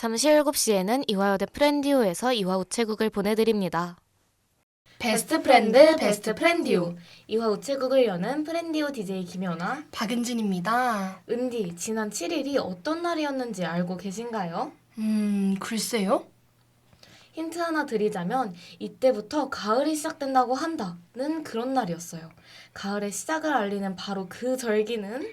잠시 7시에는 이화여대 프렌디오에서 이화 우체국을 보내드립니다. 베스트 프렌드 베스트 프렌디오 이화 우체국을 여는 프렌디오 DJ 김연아 박은진입니다. 은디 지난 7일이 어떤 날이었는지 알고 계신가요? 글쎄요? 힌트 하나 드리자면 이때부터 가을이 시작된다고 한다는 그런 날이었어요. 가을의 시작을 알리는 바로 그 절기는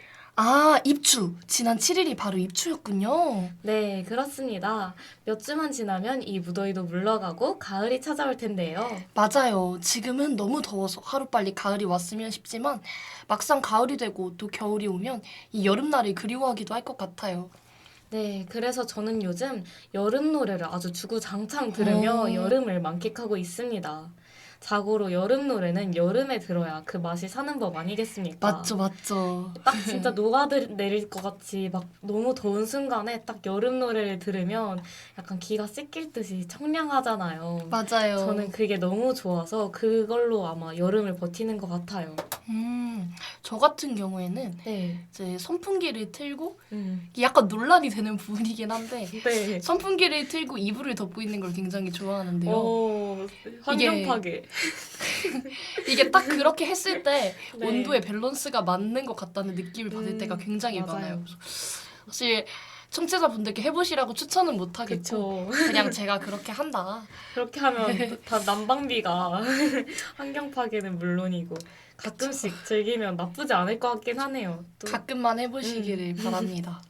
입추! 지난 7일이 바로 입추였군요. 네, 그렇습니다. 몇 주만 지나면 이 무더위도 물러가고 가을이 찾아올 텐데요. 맞아요. 지금은 너무 더워서 하루빨리 가을이 왔으면 싶지만 막상 가을이 되고 또 겨울이 오면 이 여름날을 그리워하기도 할 것 같아요. 네, 그래서 저는 요즘 여름 노래를 아주 주구장창 들으며 여름을 만끽하고 있습니다. 자고로 여름 노래는 여름에 들어야 그 맛이 사는 법 아니겠습니까? 맞죠. 딱 진짜 녹아내릴 것 같이 막 너무 더운 순간에 딱 여름 노래를 들으면 약간 기가 씻길 듯이 청량하잖아요. 맞아요. 저는 그게 너무 좋아서 그걸로 아마 여름을 버티는 것 같아요. 저 같은 경우에는 네. 이제 선풍기를 틀고 음. 이게 약간 논란이 되는 부분이긴 한데 네. 선풍기를 틀고 이불을 덮고 있는 걸 굉장히 좋아하는데요. 환경 파괴. 이게 딱 그렇게 했을 때 네. 온도의 밸런스가 맞는 것 같다는 느낌을 받을 때가 굉장히 맞아요. 많아요. 사실 청취자분들께 해보시라고 추천은 못하겠고 그쵸. 그냥 제가 그렇게 한다. 그렇게 하면 다 난방비가 환경 파괴는 물론이고 가끔씩 즐기면 나쁘지 않을 것 같긴 하네요. 또. 가끔만 해보시기를 바랍니다.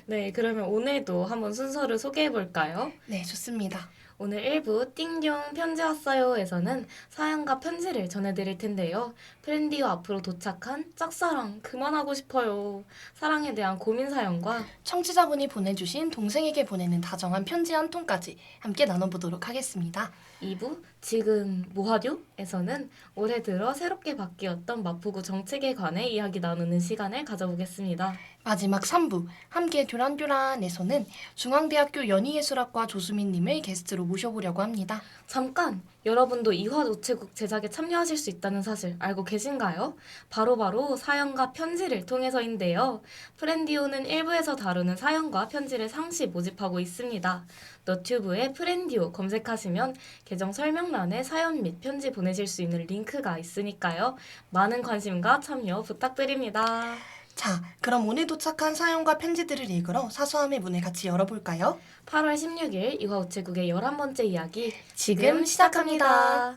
네, 그러면 오늘도 한번 순서를 소개해 볼까요? 네, 좋습니다. 오늘 1부 띵용 편지 왔어요에서는 사연과 편지를 전해드릴 텐데요. 프렌디오 앞으로 도착한 짝사랑 그만하고 싶어요. 사랑에 대한 고민 사연과 청취자분이 보내주신 동생에게 보내는 다정한 편지 한 통까지 함께 나눠보도록 하겠습니다. 2부 지금 뭐하뇨?에서는 올해 들어 새롭게 바뀌었던 마포구 정책에 관해 이야기 나누는 시간을 가져보겠습니다. 마지막 3부 함께 듀란듀란에서는 중앙대학교 연희예술학과 조수민님을 게스트로 모셔보려고 합니다. 잠깐! 여러분도 이화 우체국 제작에 참여하실 수 있다는 사실 알고 계신가요? 바로바로 사연과 편지를 통해서인데요. 프렌디오는 1부에서 다루는 사연과 편지를 상시 모집하고 있습니다. 너튜브에 프렌디오 검색하시면 계정 설명란에 사연 및 편지 보내실 수 있는 링크가 있으니까요. 많은 관심과 참여 부탁드립니다. 자, 그럼 오늘 도착한 사연과 편지들을 읽으러 사소함의 문을 같이 열어볼까요? 8월 16일 이화 우체국의 11번째 이야기 지금 시작합니다.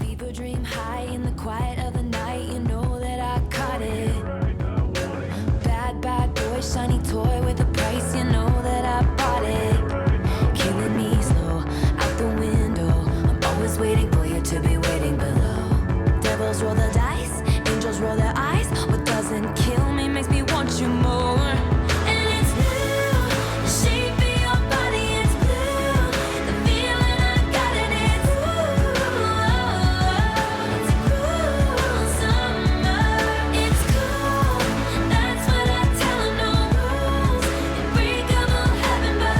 Fever dream high in the quiet of the night. You know that I caught it. Bad boy, shiny toy with a price. You know that I bought it. Killing me slow out the window. I'm always waiting for you to be waiting below. Devils roll the dice, angels roll their eyes. What doesn't kill me makes me want you more. And it's blue, the shape of your body is blue. The feeling I got and it's it's a cruel summer. It's cool, that's what I tell 'em. No rules, unbreakable heaven, but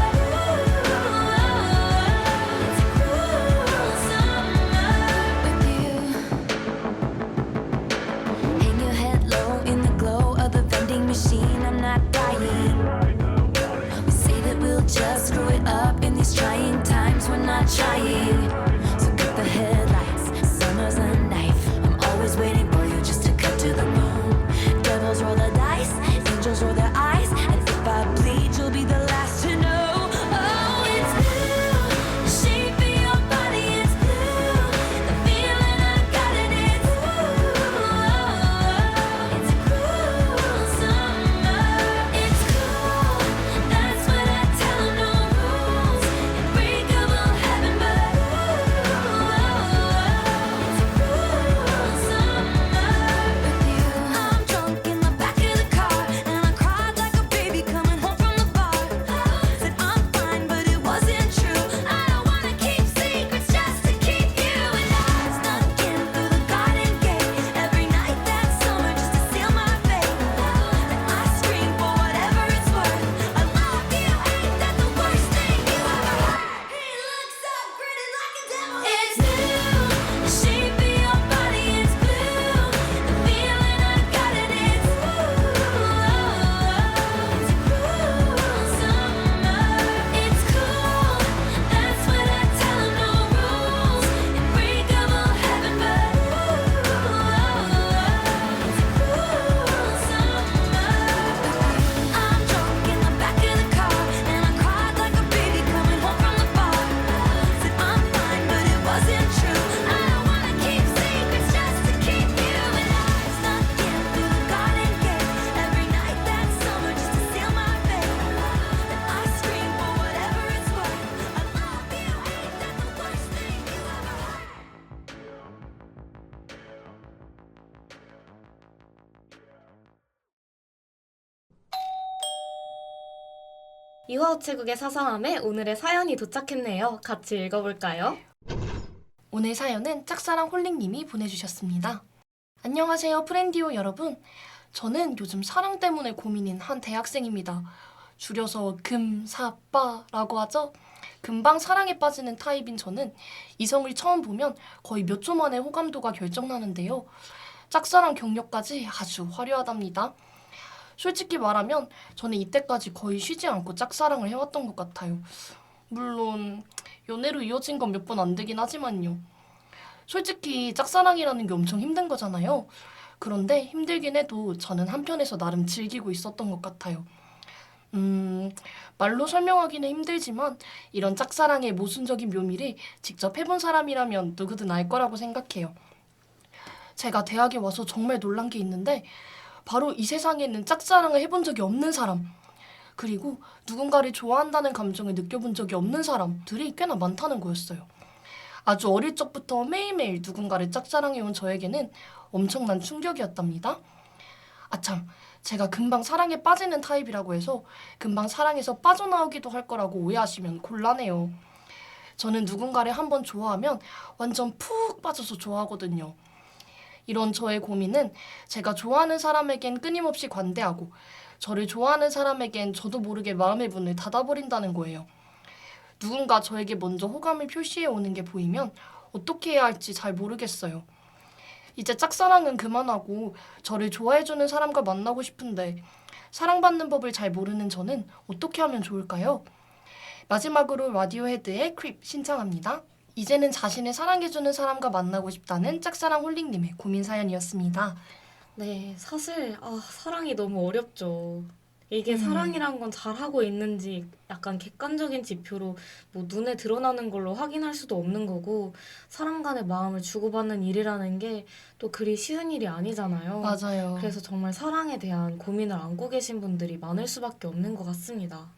it's a cruel summer with you. Hang your head low in the glow of the vending machine. I'm not dying. We say that we'll just screw it up in these trying times. We're not trying. So cut the headlights. Summer's a knife. I'm always waiting for you just to cut to the bone. Devils roll the dice. Angels roll their eyes. And if I bleed, you'll be the last to know. Oh, it's blue. The shape of your body is blue. The feeling I got and it's it's a cruel summer. It's cool, that's what I tell 'em. No rules, unbreakable heaven, but 이화우체국의 사상함에 오늘의 사연이 도착했네요. 같이 읽어볼까요? 오늘 사연은 짝사랑 홀링님이 보내주셨습니다. 안녕하세요 프렌디오 여러분. 저는 요즘 사랑 때문에 고민인 한 대학생입니다. 줄여서 금사빠라고 하죠. 금방 사랑에 빠지는 타입인 저는 이성을 처음 보면 거의 몇 초 만에 호감도가 결정나는데요. 짝사랑 경력까지 아주 화려하답니다. 솔직히 말하면 저는 이때까지 거의 쉬지 않고 짝사랑을 해왔던 것 같아요. 물론 연애로 이어진 건 몇 번 안 되긴 하지만요. 솔직히 짝사랑이라는 게 엄청 힘든 거잖아요. 그런데 힘들긴 해도 저는 한편에서 나름 즐기고 있었던 것 같아요. 말로 설명하기는 힘들지만 이런 짝사랑의 모순적인 묘미를 직접 해본 사람이라면 누구든 알 거라고 생각해요. 제가 대학에 와서 정말 놀란 게 있는데 바로 이 세상에는 짝사랑을 해본 적이 없는 사람, 그리고 누군가를 좋아한다는 감정을 느껴본 적이 없는 사람들이 꽤나 많다는 거였어요. 아주 어릴 적부터 매일매일 누군가를 짝사랑해온 저에게는 엄청난 충격이었답니다. 아참, 제가 금방 사랑에 빠지는 타입이라고 해서 금방 사랑에서 빠져나오기도 할 거라고 오해하시면 곤란해요. 저는 누군가를 한번 좋아하면 완전 푹 빠져서 좋아하거든요. 이런 저의 고민은 제가 좋아하는 사람에겐 끊임없이 관대하고 저를 좋아하는 사람에겐 저도 모르게 마음의 문을 닫아버린다는 거예요. 누군가 저에게 먼저 호감을 표시해 오는 게 보이면 어떻게 해야 할지 잘 모르겠어요. 이제 짝사랑은 그만하고 저를 좋아해주는 사람과 만나고 싶은데 사랑받는 법을 잘 모르는 저는 어떻게 하면 좋을까요? 마지막으로 라디오헤드의 크립 신청합니다. 이제는 자신을 사랑해주는 사람과 만나고 싶다는 짝사랑 홀링님의 고민 사연이었습니다. 네, 사실 사랑이 너무 어렵죠. 이게 사랑이란 건 잘하고 있는지 약간 객관적인 지표로 뭐 눈에 드러나는 걸로 확인할 수도 없는 거고 사람 간의 마음을 주고받는 일이라는 게 또 그리 쉬운 일이 아니잖아요. 맞아요. 그래서 정말 사랑에 대한 고민을 안고 계신 분들이 많을 수밖에 없는 것 같습니다.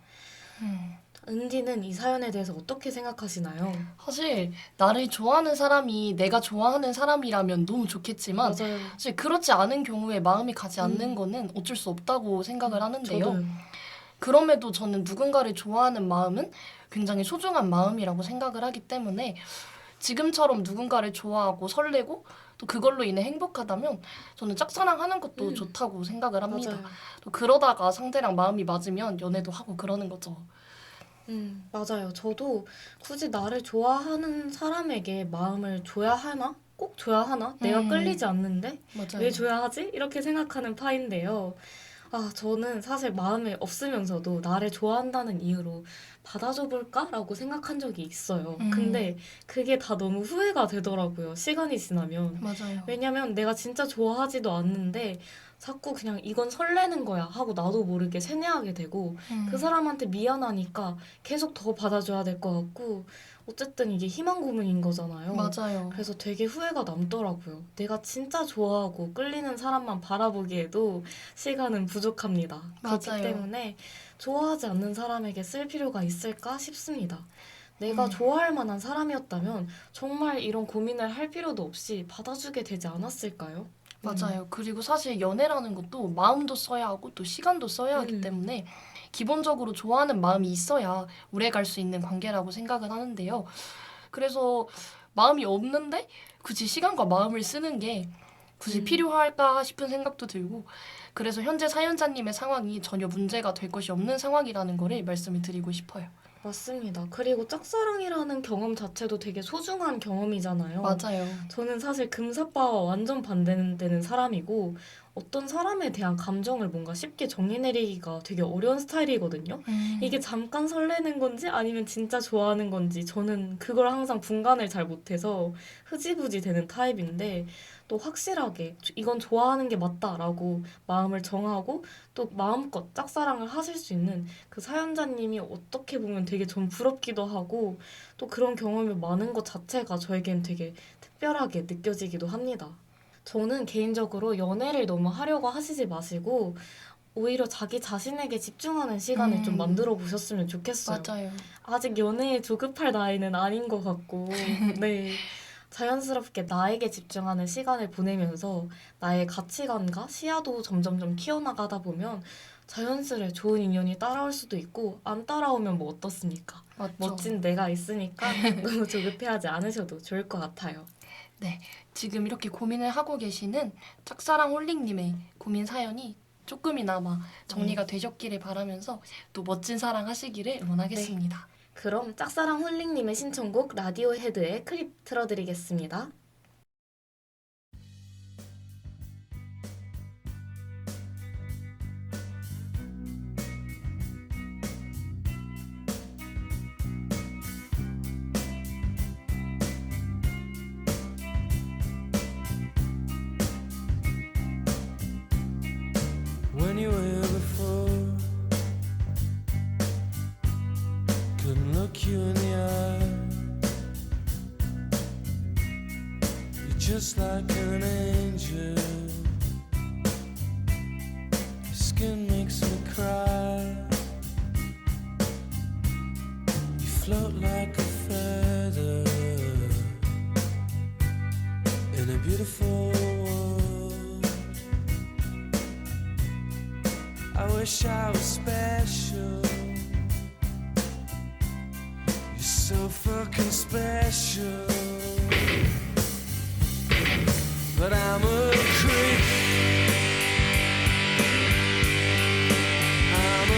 은디는 이 사연에 대해서 어떻게 생각하시나요? 사실 나를 좋아하는 사람이 내가 좋아하는 사람이라면 너무 좋겠지만 맞아요. 사실 그렇지 않은 경우에 마음이 가지 않는 거는 어쩔 수 없다고 생각을 하는데요. 저도요. 그럼에도 저는 누군가를 좋아하는 마음은 굉장히 소중한 마음이라고 생각을 하기 때문에 지금처럼 누군가를 좋아하고 설레고 또 그걸로 인해 행복하다면 저는 짝사랑하는 것도 좋다고 생각을 합니다. 맞아요. 또 그러다가 상대랑 마음이 맞으면 연애도 하고 그러는 거죠. 맞아요. 저도 굳이 나를 좋아하는 사람에게 마음을 줘야 하나? 꼭 줘야 하나? 내가 끌리지 않는데? 맞아요. 왜 줘야 하지? 이렇게 생각하는 파인데요. 저는 사실 마음이 없으면서도 나를 좋아한다는 이유로 받아줘 볼까라고 생각한 적이 있어요. 근데 그게 다 너무 후회가 되더라고요. 시간이 지나면. 맞아요. 왜냐면 내가 진짜 좋아하지도 않는데 자꾸 그냥 이건 설레는 거야 하고 나도 모르게 세뇌하게 되고 그 사람한테 미안하니까 계속 더 받아줘야 될 것 같고 어쨌든 이게 희망 고문인 거잖아요. 맞아요. 그래서 되게 후회가 남더라고요. 내가 진짜 좋아하고 끌리는 사람만 바라보기에도 시간은 부족합니다. 그렇기 맞아요. 때문에 좋아하지 않는 사람에게 쓸 필요가 있을까 싶습니다. 내가 좋아할 만한 사람이었다면 정말 이런 고민을 할 필요도 없이 받아주게 되지 않았을까요? 맞아요. 그리고 사실 연애라는 것도 마음도 써야 하고 또 시간도 써야 하기 때문에 기본적으로 좋아하는 마음이 있어야 오래 갈 수 있는 관계라고 생각을 하는데요. 그래서 마음이 없는데 굳이 시간과 마음을 쓰는 게 굳이 필요할까 싶은 생각도 들고 그래서 현재 사연자님의 상황이 전혀 문제가 될 것이 없는 상황이라는 거를 말씀을 드리고 싶어요. 맞습니다. 그리고 짝사랑이라는 경험 자체도 되게 소중한 경험이잖아요. 맞아요. 저는 사실 금사빠와 완전 반대되는 사람이고 어떤 사람에 대한 감정을 뭔가 쉽게 정의 내리기가 되게 어려운 스타일이거든요. 이게 잠깐 설레는 건지 아니면 진짜 좋아하는 건지 저는 그걸 항상 분간을 잘 못해서 흐지부지 되는 타입인데 또 확실하게 이건 좋아하는 게 맞다라고 마음을 정하고 또 마음껏 짝사랑을 하실 수 있는 그 사연자님이 어떻게 보면 되게 전 부럽기도 하고 또 그런 경험이 많은 것 자체가 저에겐 되게 특별하게 느껴지기도 합니다. 저는 개인적으로 연애를 너무 하려고 하시지 마시고 오히려 자기 자신에게 집중하는 시간을 좀 만들어 보셨으면 좋겠어요. 맞아요. 아직 연애에 조급할 나이는 아닌 것 같고 네. 자연스럽게 나에게 집중하는 시간을 보내면서 나의 가치관과 시야도 점점점 키워나가다 보면 자연스레 좋은 인연이 따라올 수도 있고 안 따라오면 뭐 어떻습니까? 맞죠? 멋진 내가 있으니까 너무 조급해하지 않으셔도 좋을 것 같아요. 네, 지금 이렇게 고민을 하고 계시는 짝사랑 홀릭님의 고민 사연이 조금이나마 정리가 되셨기를 바라면서 또 멋진 사랑 하시기를 응원하겠습니다. 그럼 짝사랑 홀릭님의 신청곡 라디오 헤드의 클립 틀어드리겠습니다. When you were here before, couldn't look you in the eye. You're just like an angel. Your skin makes me cry. You float like a feather in a beautiful world. I wish I was special. You're so fucking special. But I'm a creep. I'm a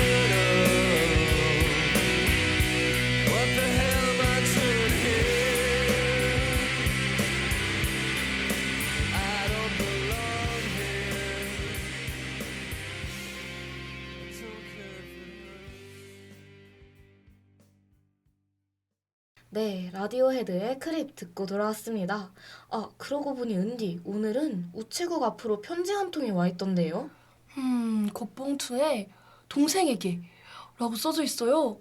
widow. What the hell am I doing here? I don't belong here. 네, 라디오헤드의 크립 듣고 돌아왔습니다. 아, 그러고 보니 은디, 오늘은 우체국 앞으로 편지 한 통이 와 있던데요? 겉봉투에 동생에게 라고 써져 있어요.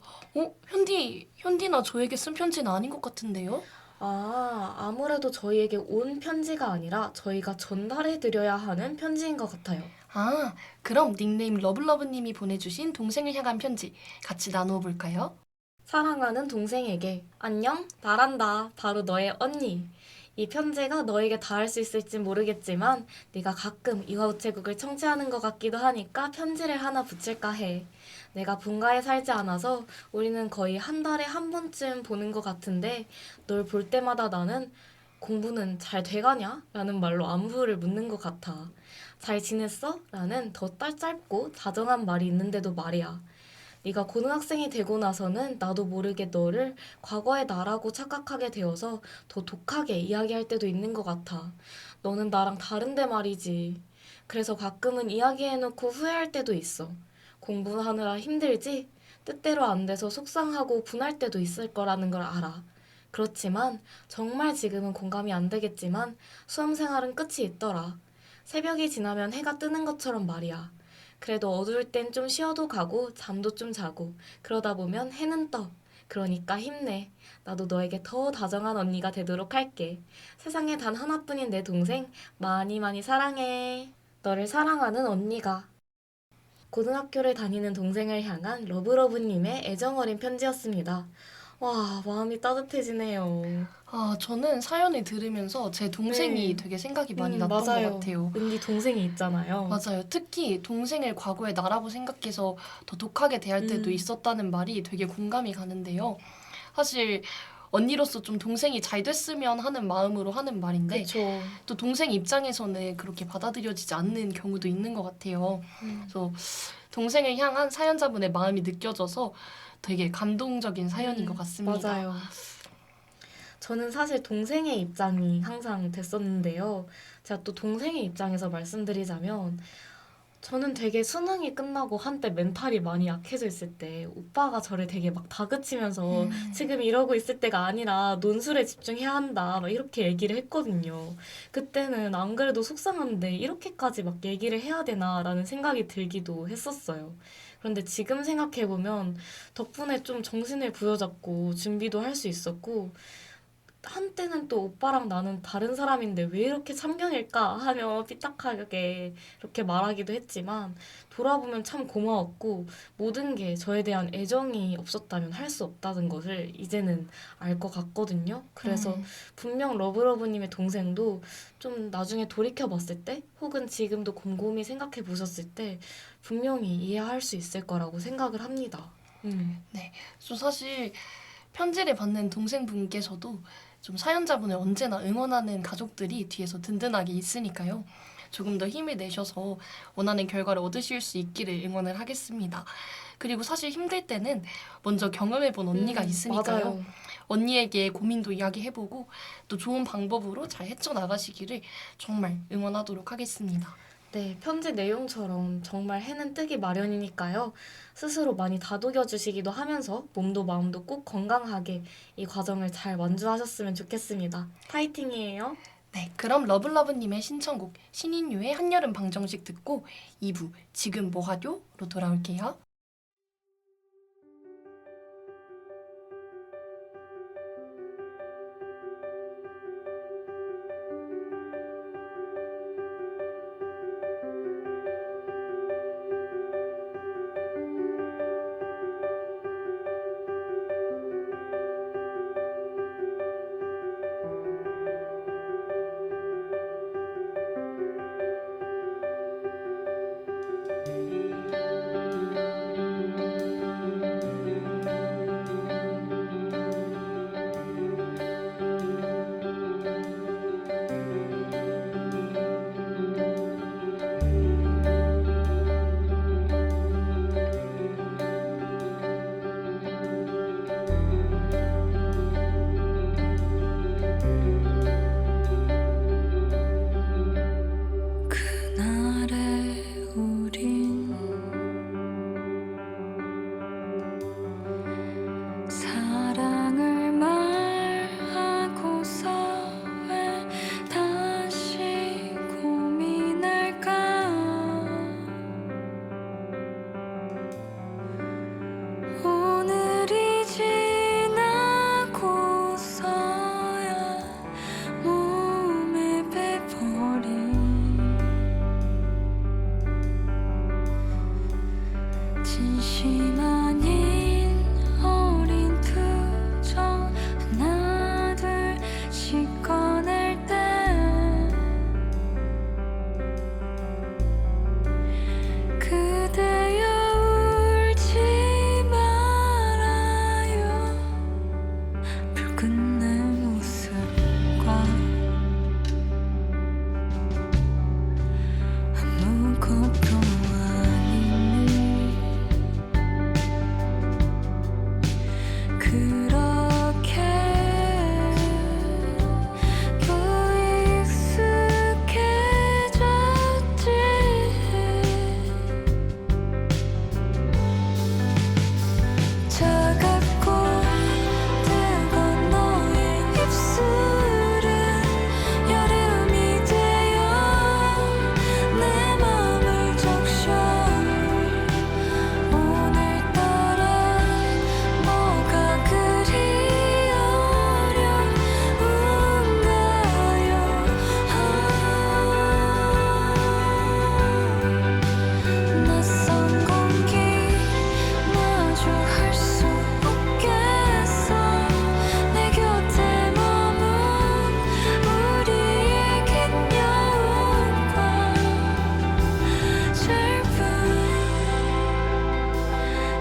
현디나 저에게 쓴 편지는 아닌 것 같은데요? 아, 아무래도 저희에게 온 편지가 아니라 저희가 전달해드려야 하는 편지인 것 같아요. 아, 그럼 닉네임 러블러브님이 보내주신 동생을 향한 편지 같이 나누어 볼까요? 사랑하는 동생에게 안녕, 나란다. 바로 너의 언니. 이 편지가 너에게 닿을 수 있을지 모르겠지만 네가 가끔 이화우체국을 청취하는 것 같기도 하니까 편지를 하나 붙일까 해. 내가 본가에 살지 않아서 우리는 거의 한 달에 한 번쯤 보는 것 같은데 널 볼 때마다 나는 공부는 잘 돼가냐? 라는 말로 안부를 묻는 것 같아. 잘 지냈어? 라는 더 짧고 다정한 말이 있는데도 말이야. 네가 고등학생이 되고 나서는 나도 모르게 너를 과거의 나라고 착각하게 되어서 더 독하게 이야기할 때도 있는 것 같아. 너는 나랑 다른데 말이지. 그래서 가끔은 이야기해놓고 후회할 때도 있어. 공부하느라 힘들지? 뜻대로 안 돼서 속상하고 분할 때도 있을 거라는 걸 알아. 그렇지만 정말 지금은 공감이 안 되겠지만 수험생활은 끝이 있더라. 새벽이 지나면 해가 뜨는 것처럼 말이야. 그래도 어두울 땐 좀 쉬어도 가고 잠도 좀 자고 그러다 보면 해는 떠. 그러니까 힘내. 나도 너에게 더 다정한 언니가 되도록 할게. 세상에 단 하나뿐인 내 동생 많이 많이 사랑해. 너를 사랑하는 언니가. 고등학교를 다니는 동생을 향한 러브러브님의 애정어린 편지였습니다. 와, 마음이 따뜻해지네요. 아, 저는 사연을 들으면서 제 동생이 네. 되게 생각이 많이 났던 맞아요. 것 같아요. 은디 동생이 있잖아요. 맞아요. 특히 동생을 과거의 나라고 생각해서 더 독하게 대할 때도 있었다는 말이 되게 공감이 가는데요. 사실 언니로서 좀 동생이 잘 됐으면 하는 마음으로 하는 말인데 그쵸. 또 동생 입장에서는 그렇게 받아들여지지 않는 경우도 있는 것 같아요. 그래서 동생을 향한 사연자분의 마음이 느껴져서 되게 감동적인 사연인 것 같습니다. 맞아요. 저는 사실 동생의 입장이 항상 됐었는데요. 제가 또 동생의 입장에서 말씀드리자면 저는 되게 수능이 끝나고 한때 멘탈이 많이 약해져 있을 때 오빠가 저를 되게 막 다그치면서 지금 이러고 있을 때가 아니라 논술에 집중해야 한다 막 이렇게 얘기를 했거든요. 그때는 안 그래도 속상한데 이렇게까지 막 얘기를 해야 되나라는 생각이 들기도 했었어요. 그런데 지금 생각해보면 덕분에 좀 정신을 부여잡고 준비도 할 수 있었고 한때는 또 오빠랑 나는 다른 사람인데 왜 이렇게 참견일까 하며 삐딱하게 이렇게 말하기도 했지만 돌아보면 참 고마웠고 모든 게 저에 대한 애정이 없었다면 할 수 없다는 것을 이제는 알 것 같거든요. 그래서 분명 러브러브님의 동생도 좀 나중에 돌이켜봤을 때 혹은 지금도 곰곰이 생각해 보셨을 때 분명히 이해할 수 있을 거라고 생각을 합니다. 저 사실 편지를 받는 동생분께서도 좀 사연자분을 언제나 응원하는 가족들이 뒤에서 든든하게 있으니까요. 조금 더 힘을 내셔서 원하는 결과를 얻으실 수 있기를 응원을 하겠습니다. 그리고 사실 힘들 때는 먼저 경험해본 언니가 있으니까요. 맞아요. 언니에게 고민도 이야기해보고 또 좋은 방법으로 잘 헤쳐나가시기를 정말 응원하도록 하겠습니다. 네, 편지 내용처럼 정말 해는 뜨기 마련이니까요. 스스로 많이 다독여 주시기도 하면서 몸도 마음도 꼭 건강하게 이 과정을 잘 완주하셨으면 좋겠습니다. 파이팅이에요. 네, 그럼 러블러브님의 신청곡 신인류의 한여름 방정식 듣고 2부 지금 뭐하죠?로 돌아올게요. 그날의 우린 사랑을 말하고서 왜 다시 고민할까. 오늘이 지나고서야 몸에 배버린 진심 아닌 어린 투정 하나 둘씩 꺼낼 때 그대여 울지 말아요. 붉은 내 모습과 아무것도 아닌 그렇게 더 익숙해졌지. 차갑고 뜨거운 너의 입술은 여름이 되어 내 맘을 적셔. 오늘따라 뭐가 그리 어려운가요. 낯선 공기 마주할 수 없겠어. 내 곁에 머문 우리의 긴 여운과 짧은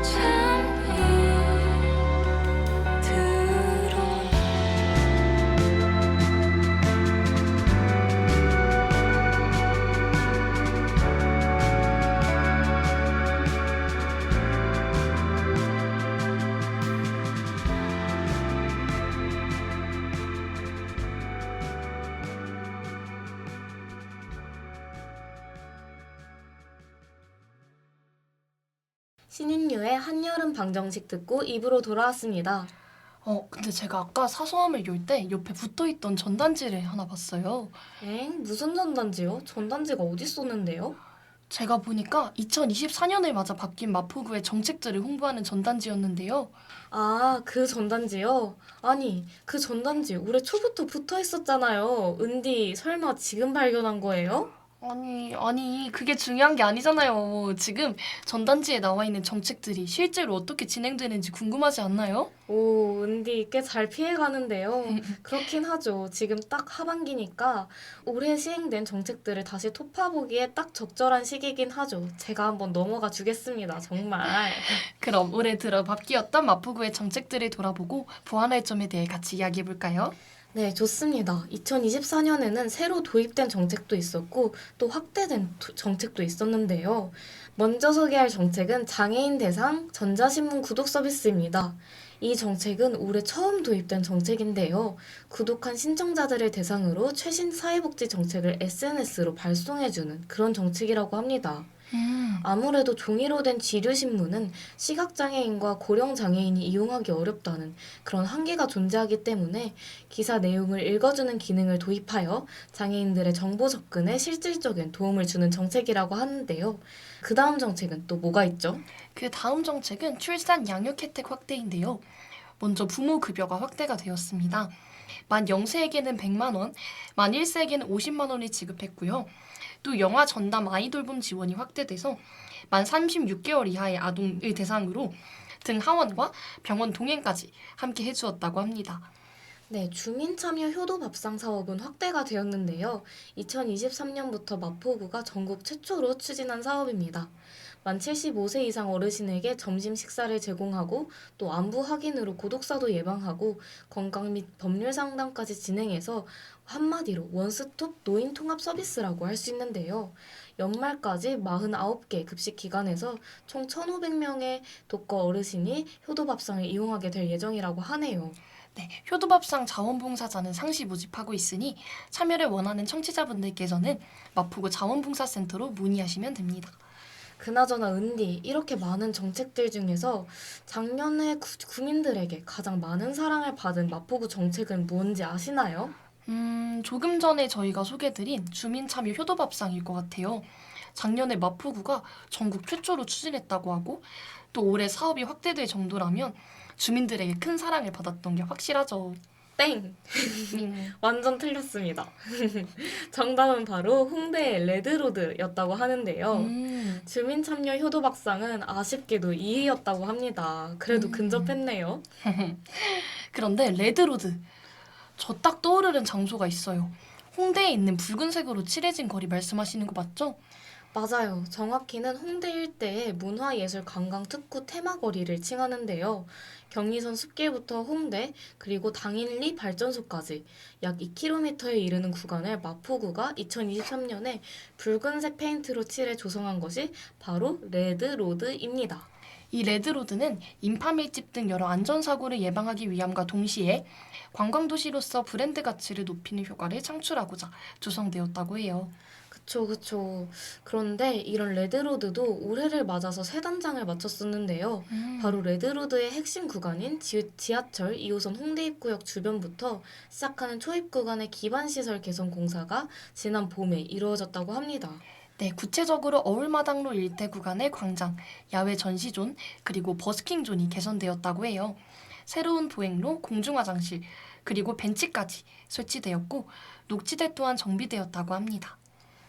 잠이 들어. 신인류의 한여름 방정식 듣고 입으로 돌아왔습니다. 근데 제가 아까 사소함을 열 때 옆에 붙어있던 전단지를 하나 봤어요. 무슨 전단지요? 전단지가 어디 쏘는데요? 제가 보니까 2024년을 맞아 바뀐 마포구의 정책들을 홍보하는 전단지였는데요. 아, 그 전단지요? 아니, 그 전단지 올해 초부터 붙어 있었잖아요. 은디, 설마 지금 발견한 거예요? 아니, 그게 중요한 게 아니잖아요. 지금 전단지에 나와 있는 정책들이 실제로 어떻게 진행되는지 궁금하지 않나요? 오, 은디 꽤 잘 피해가는데요. 그렇긴 하죠. 지금 딱 하반기니까 올해 시행된 정책들을 다시 토파보기에 딱 적절한 시기긴 하죠. 제가 한번 넘어가 주겠습니다. 정말. 그럼 올해 들어 바뀌었던 마포구의 정책들을 돌아보고 보완할 점에 대해 같이 이야기해볼까요? 네, 좋습니다. 2024년에는 새로 도입된 정책도 있었고 또 확대된 정책도 있었는데요. 먼저 소개할 정책은 장애인 대상 전자신문 구독 서비스입니다. 이 정책은 올해 처음 도입된 정책인데요. 구독한 신청자들을 대상으로 최신 사회복지 정책을 SNS로 발송해주는 그런 정책이라고 합니다. 아무래도 종이로 된 지류신문은 시각장애인과 고령장애인이 이용하기 어렵다는 그런 한계가 존재하기 때문에 기사 내용을 읽어주는 기능을 도입하여 장애인들의 정보 접근에 실질적인 도움을 주는 정책이라고 하는데요. 그 다음 정책은 또 뭐가 있죠? 그 다음 정책은 출산 양육 혜택 확대인데요. 먼저 부모 급여가 확대가 되었습니다. 만 0세에게는 100만 원, 만 1세에게는 50만 원을 지급했고요. 또 영아 전담 아이돌봄 지원이 확대돼서 만 36개월 이하의 아동을 대상으로 등 하원과 병원 동행까지 함께 해주었다고 합니다. 네, 주민참여 효도 밥상 사업은 확대가 되었는데요. 2023년부터 마포구가 전국 최초로 추진한 사업입니다. 만 75세 이상 어르신에게 점심 식사를 제공하고 또 안부 확인으로 고독사도 예방하고 건강 및 법률 상담까지 진행해서 한마디로 원스톱 노인 통합 서비스라고 할 수 있는데요. 연말까지 49개 급식 기관에서 총 1,500명의 독거 어르신이 효도 밥상을 이용하게 될 예정이라고 하네요. 네, 효도밥상 자원봉사자는 상시 모집하고 있으니 참여를 원하는 청취자분들께서는 마포구 자원봉사센터로 문의하시면 됩니다. 그나저나 은디, 이렇게 많은 정책들 중에서 작년에 구민들에게 가장 많은 사랑을 받은 마포구 정책은 뭔지 아시나요? 조금 전에 저희가 소개드린 주민참여 효도밥상일 것 같아요. 작년에 마포구가 전국 최초로 추진했다고 하고 또 올해 사업이 확대될 정도라면 주민들에게 큰 사랑을 받았던 게 확실하죠. 땡! 완전 틀렸습니다. 정답은 바로 홍대의 레드로드였다고 하는데요. 주민 참여 효도박상은 아쉽게도 2위였다고 합니다. 그래도 근접했네요. 그런데 레드로드, 저 딱 떠오르는 장소가 있어요. 홍대에 있는 붉은색으로 칠해진 거리 말씀하시는 거 맞죠? 맞아요. 정확히는 홍대 일대의 문화예술관광특구 테마거리를 칭하는데요. 경의선 숲길부터 홍대, 그리고 당일리 발전소까지 약 2km에 이르는 구간을 마포구가 2023년에 붉은색 페인트로 칠해 조성한 것이 바로 레드로드입니다. 이 레드로드는 인파 밀집 등 여러 안전사고를 예방하기 위함과 동시에 관광도시로서 브랜드 가치를 높이는 효과를 창출하고자 조성되었다고 해요. 그쵸. 그런데 이런 레드로드도 올해를 맞아서 새 단장을 마쳤었는데요. 바로 레드로드의 핵심 구간인 지하철 2호선 홍대 입구역 주변부터 시작하는 초입 구간의 기반시설 개선 공사가 지난 봄에 이루어졌다고 합니다. 네, 구체적으로 어울마당로 일대 구간의 광장, 야외 전시존, 그리고 버스킹존이 개선되었다고 해요. 새로운 보행로, 공중화장실, 그리고 벤치까지 설치되었고 녹지대 또한 정비되었다고 합니다.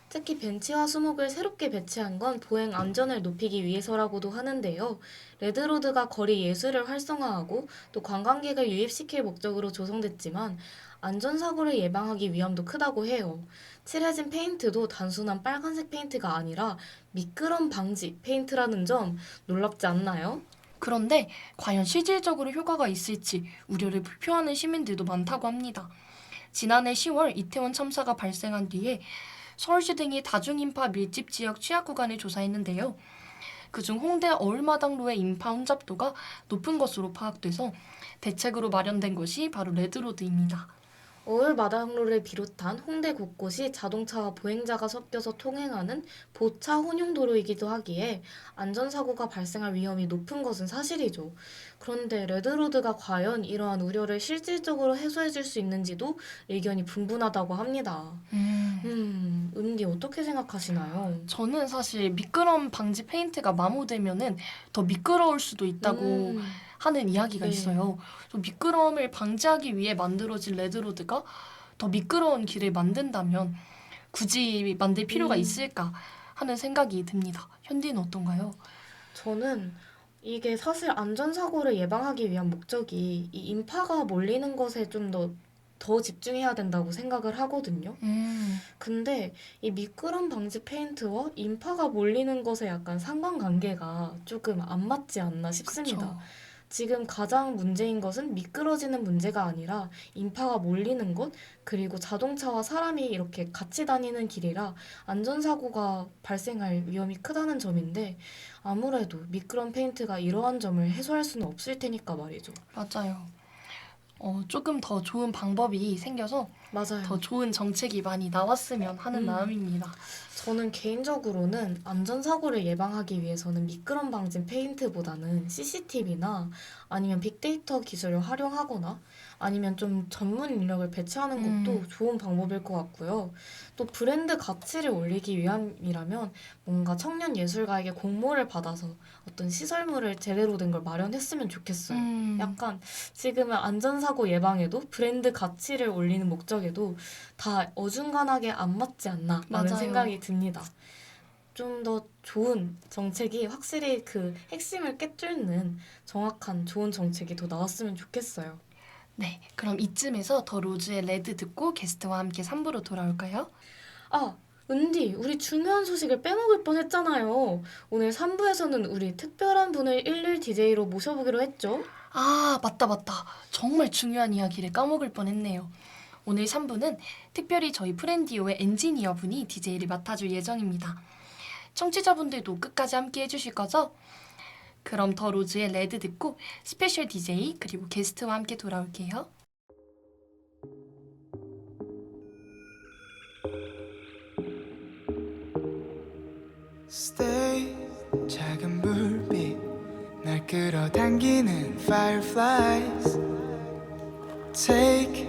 특히 벤치와 수목을 새롭게 배치한 건 보행 안전을 높이기 위해서라고도 하는데요. 레드로드가 거리 예술을 활성화하고 또 관광객을 유입시킬 목적으로 조성됐지만 안전사고를 예방하기 위함도 크다고 해요. 칠해진 페인트도 단순한 빨간색 페인트가 아니라 미끄럼 방지 페인트라는 점 놀랍지 않나요? 그런데 과연 실질적으로 효과가 있을지 우려를 표하는 시민들도 많다고 합니다. 지난해 10월 이태원 참사가 발생한 뒤에 서울시 등이 다중인파 밀집 지역 취약 구간을 조사했는데요. 그중 홍대 어울마당로의 인파 혼잡도가 높은 것으로 파악돼서 대책으로 마련된 것이 바로 레드로드입니다. 어울마당로를 비롯한 홍대 곳곳이 자동차와 보행자가 섞여서 통행하는 보차 혼용도로이기도 하기에 안전사고가 발생할 위험이 높은 것은 사실이죠. 그런데 레드로드가 과연 이러한 우려를 실질적으로 해소해줄 수 있는지도 의견이 분분하다고 합니다. 은디 어떻게 생각하시나요? 저는 사실 미끄럼 방지 페인트가 마모되면은 더 미끄러울 수도 있다고 하는 이야기가 네. 있어요. 좀 미끄럼을 방지하기 위해 만들어진 레드로드가 더 미끄러운 길을 만든다면 굳이 만들 필요가 있을까 하는 생각이 듭니다. 현디는 어떤가요? 저는 이게 사실 안전사고를 예방하기 위한 목적이 이 인파가 몰리는 것에 좀 더 집중해야 된다고 생각을 하거든요. 근데 이 미끄럼 방지 페인트와 인파가 몰리는 것에 약간 상관관계가 조금 안 맞지 않나 싶습니다. 그쵸. 지금 가장 문제인 것은 미끄러지는 문제가 아니라 인파가 몰리는 것, 그리고 자동차와 사람이 이렇게 같이 다니는 길이라 안전사고가 발생할 위험이 크다는 점인데 아무래도 미끄럼 페인트가 이러한 점을 해소할 수는 없을 테니까 말이죠. 맞아요. 조금 더 좋은 방법이 생겨서 맞아요. 더 좋은 정책이 많이 나왔으면 하는 마음입니다. 저는 개인적으로는 안전사고를 예방하기 위해서는 미끄럼 방지 페인트보다는 CCTV나 아니면 빅데이터 기술을 활용하거나 아니면 좀 전문 인력을 배치하는 것도 좋은 방법일 것 같고요. 또 브랜드 가치를 올리기 위함이라면 뭔가 청년 예술가에게 공모를 받아서 어떤 시설물을 제대로 된 걸 마련했으면 좋겠어요. 약간 지금은 안전사고 예방에도 브랜드 가치를 올리는 목적에도 다 어중간하게 안 맞지 않나 라는 맞아요. 생각이 듭니다. 좀 더 좋은 정책이 확실히 그 핵심을 꿰뚫는 정확한 좋은 정책이 더 나왔으면 좋겠어요. 네, 그럼 이쯤에서 더 로즈의 레드 듣고 게스트와 함께 3부로 돌아올까요? 아, 은디, 우리 중요한 소식을 빼먹을 뻔했잖아요. 오늘 3부에서는 우리 특별한 분을 일일 DJ로 모셔보기로 했죠. 아, 맞다. 정말 중요한 이야기를 까먹을 뻔했네요. 오늘 3부는 특별히 저희 프렌디오의 엔지니어 분이 DJ를 맡아줄 예정입니다. 청취자분들도 끝까지 함께 해주실 거죠? 그럼 더 로즈의 레드 듣고 스페셜 DJ 그리고 게스트와 함께 돌아올게요. Stay 작은 불빛 날 끌어당기는 fireflies Take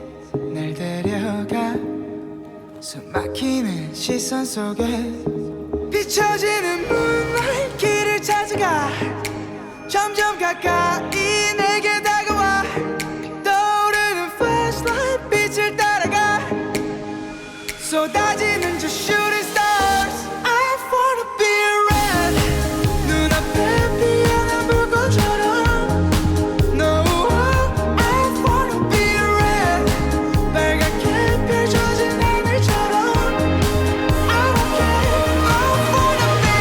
날 데려가 숨 막히는 시선 속에 비춰지는 moonlight 길을 찾아가 점점 가까이 내게 다가와 떠오르는 flashlight 빛을 따라가 쏟아지는 저 shooting stars I wanna be red 눈앞에 피어난 불꽃처럼 No I wanna be red 빨갛게 펼쳐진 하늘처럼 I don't care I wanna be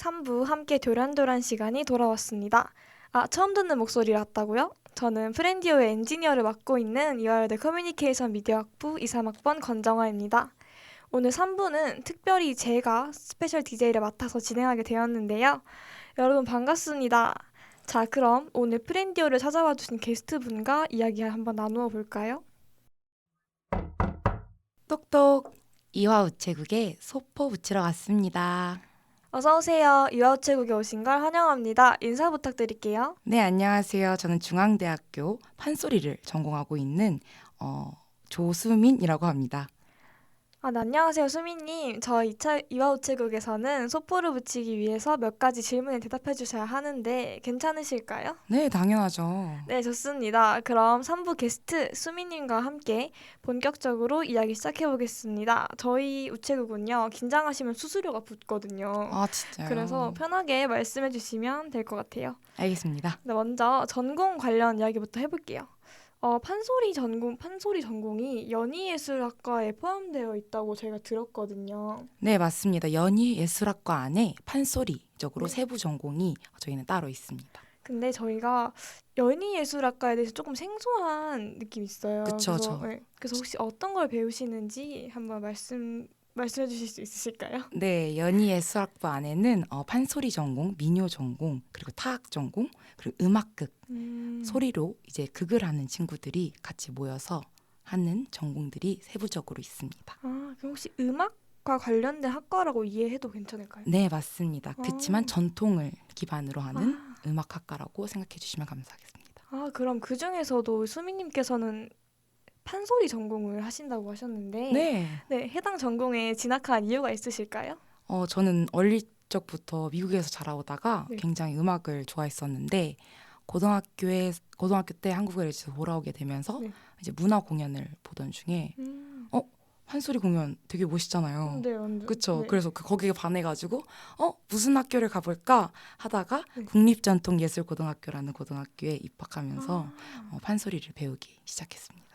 3부 함께 도란도란 시간이 돌아왔습니다. 아, 처음 듣는 목소리였다고요? 저는 프렌디오의 엔지니어를 맡고 있는 이화여대 커뮤니케이션 미디어학부 23학번 권정아입니다. 오늘 3부는 특별히 제가 스페셜 DJ를 맡아서 진행하게 되었는데요. 여러분 반갑습니다. 자, 그럼 오늘 프렌디오를 찾아와 주신 게스트분과 이야기 한번 나누어 볼까요? 똑똑 이화우체국에 소포 붙이러 왔습니다. 어서 오세요. 이화우체국에 오신 걸 환영합니다. 인사 부탁드릴게요. 네, 안녕하세요. 저는 중앙대학교 판소리를 전공하고 있는 조수민이라고 합니다. 아, 네, 안녕하세요, 수미님. 저 이화우체국에서는 소포를 붙이기 위해서 몇 가지 질문에 대답해 주셔야 하는데 괜찮으실까요? 네, 당연하죠. 네, 좋습니다. 그럼 3부 게스트 수미님과 함께 본격적으로 이야기 시작해 보겠습니다. 저희 우체국은요, 긴장하시면 수수료가 붙거든요. 아, 진짜요? 그래서 편하게 말씀해 주시면 될 것 같아요. 알겠습니다. 네, 먼저 전공 관련 이야기부터 해볼게요. 판소리 전공이 연희예술학과에 포함되어 있다고 제가 들었거든요. 네, 맞습니다. 연희예술학과 안에 판소리 쪽으로 네. 세부 전공이 저희는 따로 있습니다. 근데 저희가 연희예술학과에 대해서 조금 생소한 느낌이 있어요. 그쵸, 그래서 혹시 어떤 걸 배우시는지 한번 말씀해 주실 수 있으실까요? 네, 연희예술학부 안에는 판소리 전공, 민요 전공, 그리고 타악 전공, 그리고 음악극, 소리로 이제 극을 하는 친구들이 같이 모여서 하는 전공들이 세부적으로 있습니다. 아, 그럼 혹시 음악과 관련된 학과라고 이해해도 괜찮을까요? 네, 맞습니다. 그렇지만 아. 전통을 기반으로 하는 음악학과라고 생각해 주시면 감사하겠습니다. 아, 그럼 그 중에서도 수미님께서는 판소리 전공을 하신다고 하셨는데 네, 해당 전공에 진학한 이유가 있으실까요? 저는 어릴 적부터 미국에서 자라오다가 네. 굉장히 음악을 좋아했었는데 고등학교 때 한국에 이제 돌아오게 되면서 네. 이제 문화 공연을 보던 중에 판소리 공연 되게 멋있잖아요. 네, 완전. 그렇죠. 네. 그래서 거기에 반해가지고 무슨 학교를 가볼까 하다가 네. 국립전통예술고등학교라는 고등학교에 입학하면서 아. 판소리를 배우기 시작했습니다.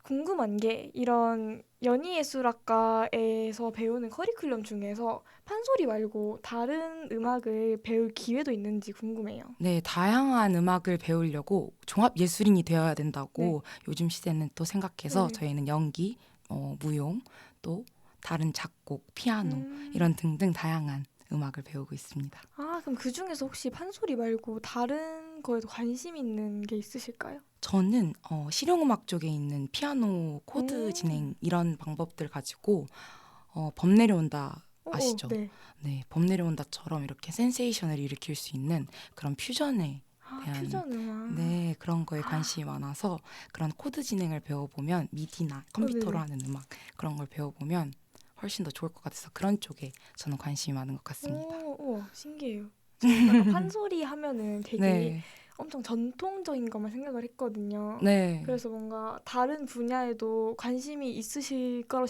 궁금한 게 이런 연희예술학과에서 배우는 커리큘럼 중에서 판소리 말고 다른 음악을 배울 기회도 있는지 궁금해요. 네, 다양한 음악을 배우려고 종합예술인이 되어야 된다고 요즘 시대는 또 생각해서 네. 저희는 연기, 무용, 또 다른 작곡, 피아노 음. 이런 등등 다양한 음악을 배우고 있습니다. 아, 그럼 그 중에서 혹시 판소리 말고 다른 거에도 관심 있는 게 있으실까요? 저는 실용음악 쪽에 있는 피아노 코드 진행 이런 방법들 가지고 범 내려온다 아시죠? 네. 네, 범 내려온다처럼 이렇게 센세이션을 일으킬 수 있는 그런 퓨전에 아, 대한 퓨전 음악. 네, 그런 거에 관심이 많아서 그런 코드 진행을 배워보면 미디나 컴퓨터로 네. 하는 음악 그런 걸 배워보면 훨씬 더 좋을 것 같아서 그런 쪽에 저는 관심이 많은 것 같습니다. 우와, 신기해요. 저는 판소리 하면은 되게 네, 엄청 전통적인 것만 생각을 했거든요. 네, 그래서 뭔가 다른 분야에도 관심이 있으실 거라고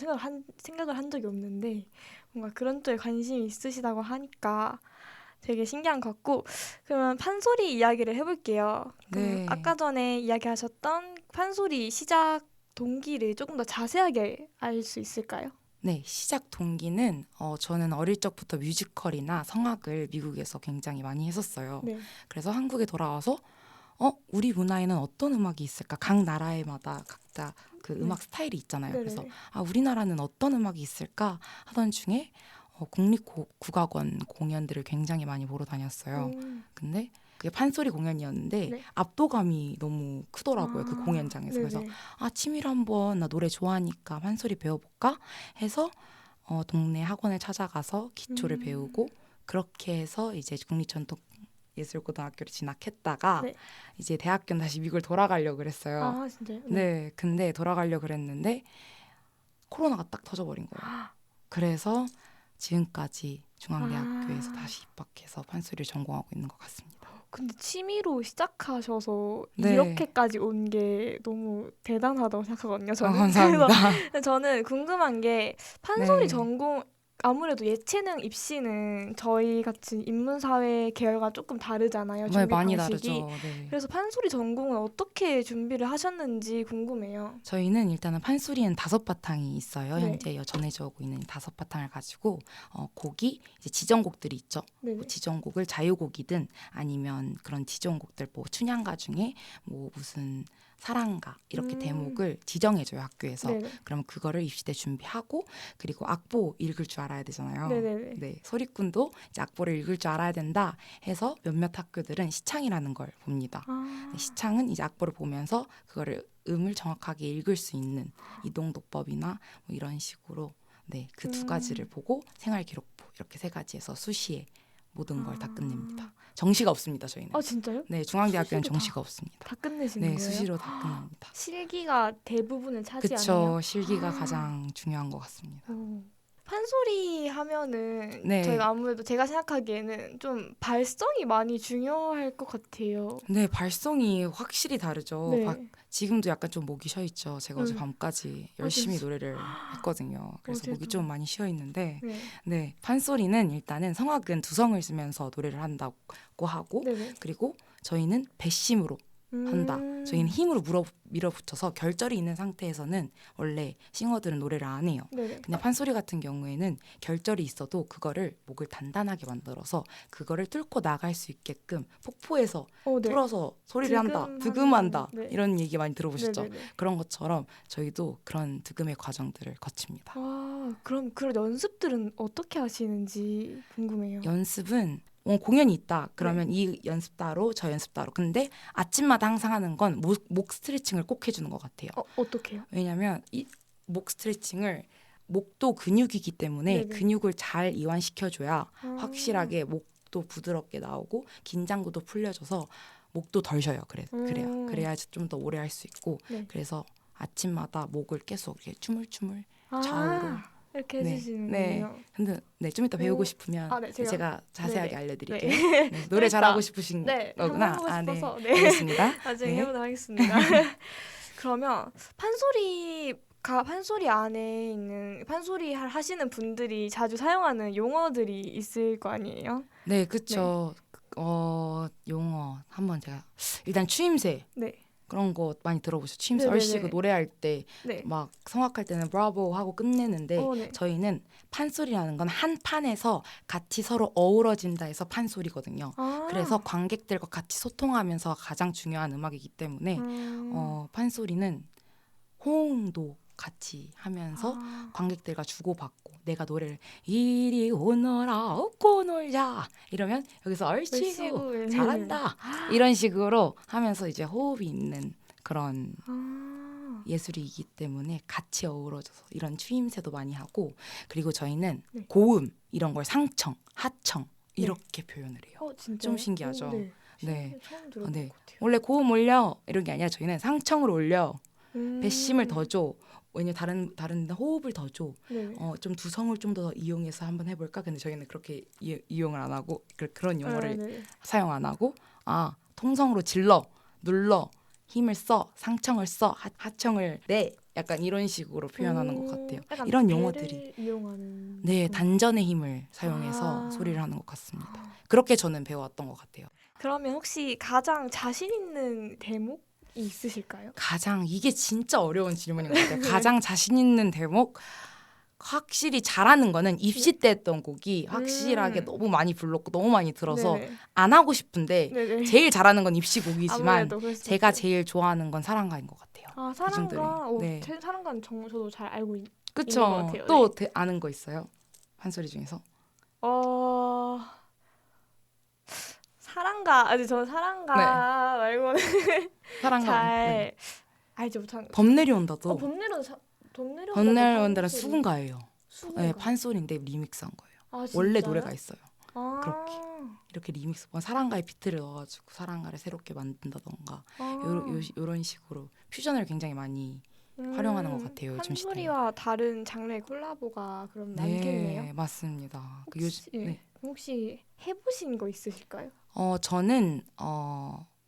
생각을 한 적이 없는데 뭔가 그런 쪽에 관심이 있으시다고 하니까 되게 신기한 것 같고 그러면 판소리 이야기를 해볼게요. 그럼 네. 아까 전에 이야기하셨던 판소리 시작 동기를 조금 더 자세하게 알 수 있을까요? 네, 시작 동기는 저는 어릴 적부터 뮤지컬이나 성악을 미국에서 굉장히 많이 했었어요. 네. 그래서 한국에 돌아와서 우리 문화에는 어떤 음악이 있을까? 각 나라에마다 각자 그 음악 스타일이 있잖아요. 네네. 그래서 우리나라는 어떤 음악이 있을까 하던 중에 국립국악원 공연들을 굉장히 많이 보러 다녔어요. 근데 그게 판소리 공연이었는데 네. 압도감이 너무 크더라고요. 그 공연장에서. 네네. 그래서 취미로 한번 나 노래 좋아하니까 판소리 배워볼까 해서 동네 학원을 찾아가서 기초를 배우고 그렇게 해서 이제 국립전통예술고등학교를 진학했다가 네. 이제 대학교는 다시 미국을 돌아가려고 그랬어요. 아, 진짜요? 네, 근데 돌아가려고 그랬는데 코로나가 딱 터져버린 거예요. 그래서 지금까지 중앙대학교에서 다시 입학해서 판소리를 전공하고 있는 것 같습니다. 근데 취미로 시작하셔서 네. 이렇게까지 온 게 너무 대단하다고 생각하거든요. 저는. 감사합니다. 그래서 저는 궁금한 게 판소리 네. 아무래도 예체능 입시는 저희 같은 인문사회 계열과 조금 다르잖아요. 정말 준비 많이 방식이. 다르죠. 네. 그래서 판소리 전공은 어떻게 준비를 하셨는지 궁금해요. 저희는 일단은 판소리는 5바탕이 있어요. 네. 현재 전해져 오고 있는 5바탕을 가지고 곡이 이제 지정곡들이 있죠. 네. 뭐 지정곡을 자유곡이든 아니면 그런 지정곡들 뭐 춘향가 중에 뭐 무슨 사랑가 이렇게 대목을 지정해줘요 학교에서. 네. 그럼 그거를 입시 때 준비하고 그리고 악보 읽을 줄 알아야 되잖아요. 네네네. 네, 소리꾼도 이제 악보를 읽을 줄 알아야 된다 해서 몇몇 학교들은 시창이라는 걸 봅니다. 아. 시창은 이제 악보를 보면서 그거를 음을 정확하게 읽을 수 있는 이동독법이나 뭐 이런 식으로 네, 그 두 가지를 보고 생활기록부 이렇게 3가지에서 수시에 모든 걸 다 끝냅니다. 정시가 없습니다 저희는. 아 진짜요? 네, 중앙대학교는 수시로 정시가 없습니다. 다 끝내시는 네, 거예요? 수시로 다 끝납니다. 실기가 대부분을 차지하네요. 그쵸, 실기가 가장 중요한 것 같습니다. 오. 판소리 하면은 네. 저희가 아무래도 제가 생각하기에는 좀 발성이 많이 중요할 것 같아요. 네, 발성이 확실히 다르죠. 네. 지금도 약간 좀 목이 쉬어 있죠. 제가 어제 음. 밤까지 열심히 진짜? 노래를 했거든요. 그래서 어제도. 목이 좀 많이 쉬어 있는데, 네. 네, 판소리는 일단은 성악은 두성을 쓰면서 노래를 한다고 하고, 네네. 그리고 저희는 배심으로 한다. 저희는 힘으로 밀어붙여서 결절이 있는 상태에서는 원래 싱어들은 노래를 안 해요. 네네. 그냥 판소리 같은 경우에는 결절이 있어도 그거를 목을 단단하게 만들어서 그거를 뚫고 나갈 수 있게끔 폭포에서 네. 뚫어서 소리를 한다, 득음하는, 득음한다 네. 이런 얘기 많이 들어보셨죠? 네네네. 그런 것처럼 저희도 그런 득음의 과정들을 거칩니다. 아, 그럼 그런 연습들은 어떻게 하시는지 궁금해요. 연습은 공연이 있다. 그러면 이 연습 따로 저 연습 따로. 근데 아침마다 항상 하는 건 목 스트레칭을 꼭 해주는 것 같아요. 어떻게요? 왜냐하면 이 목 스트레칭을 목도 근육이기 때문에 네네. 근육을 잘 이완시켜줘야 아. 확실하게 목도 부드럽게 나오고 긴장도도 풀려져서 목도 덜 쉬어요. 그래야 좀 더 오래 할 수 있고 네. 그래서 아침마다 목을 계속 이렇게 춤을 아, 좌우로. 이렇게 네. 해주시는군요. 근데 네, 좀 이따 배우고 오. 싶으면 아, 네, 제가 자세하게 네네. 알려드릴게요. 네. 네, 노래 좀 잘하고 이따- 싶으신 네, 거구나. 한번 해보고 싶어서. 네. 네. 알겠습니다. 나중에 네. 해보도록 하겠습니다. 그러면 판소리 안에 있는 판소리 하시는 분들이 자주 사용하는 용어들이 있을 거 아니에요? 네, 그렇죠. 용어 한번 제가 일단 추임새 네. 그런 거 많이 들어보셨죠? 추임새 네네네. 얼씨구 노래할 때 네. 막 성악할 때는 브라보 하고 끝내는데 네. 저희는 판소리라는 건 한 판에서 같이 서로 어우러진다 해서 판소리거든요. 아. 그래서 관객들과 같이 소통하면서 가장 중요한 음악이기 때문에 판소리는 호응도 같이 하면서 관객들과 주고받고 내가 노래를 이리 오너라 업고 놀자 이러면 여기서 얼씨구 얼씨구, 잘한다 이런 식으로 하면서 이제 호흡이 있는 그런 아. 예술이기 때문에 같이 어우러져서 이런 추임새도 많이 하고 그리고 저희는 네. 고음 이런 걸 상청, 하청 이렇게 표현을 해요. 진짜요? 좀 신기하죠? 네. 네. 처음 들어본 네. 것 같아요. 원래 고음 올려 이런 게 아니라 저희는 상청을 올려 배심을 더 줘. 왜냐 다른 호흡을 더 줘. 네. 좀 두성을 좀 더 이용해서 한번 해볼까? 근데 저희는 그렇게 이용을 안 하고 그런 용어를 네. 사용 안 하고 통성으로 질러, 눌러, 힘을 써, 상청을 써, 하청을 내 약간 이런 식으로 표현하는 것 같아요. 약간 이런 배를 용어들이 이용하는 네 거. 단전의 힘을 사용해서 아. 소리를 하는 것 같습니다. 그렇게 저는 배워왔던 것 같아요. 그러면 혹시 가장 자신 있는 대목이 있으실까요? 이게 진짜 어려운 질문인 것 같아요. 가장 자신 있는 대목 확실히 잘하는 거는 입시 때 했던 곡이 확실하게 너무 많이 불렀고 너무 많이 들어서 네네. 안 하고 싶은데 네네. 제일 잘하는 건 입시 곡이지만 아무래도 그럴 수 제가 있죠. 제일 좋아하는 건 사랑가인 것 같아요. 사랑가. 네. 사랑가는 정말 저도 잘 알고 있는 것 그쵸? 같아요. 또 아는 거 있어요? 판소리 중에서? 사랑가. 저는 사랑가 말고는 사랑가. 잘 네. 알지 못한. 범 내려온다도 범 범내려온다는 수군가예요. 수군가. 네, 판소리인데 리믹스한 거예요. 진짜요? 원래 노래가 있어요. 아. 그렇게. 이렇게 리믹스, 사랑가의 비트를 넣어가지고 사랑가를 새롭게 만든다던가 요런 식으로 퓨전을 굉장히 많이 활용하는 것 같아요. 요즘 시대에. 판소리와 다른 장르의 콜라보가 그럼 많겠네요. 네, 맞습니다. 혹시 해보신 거 있으실까요? 저는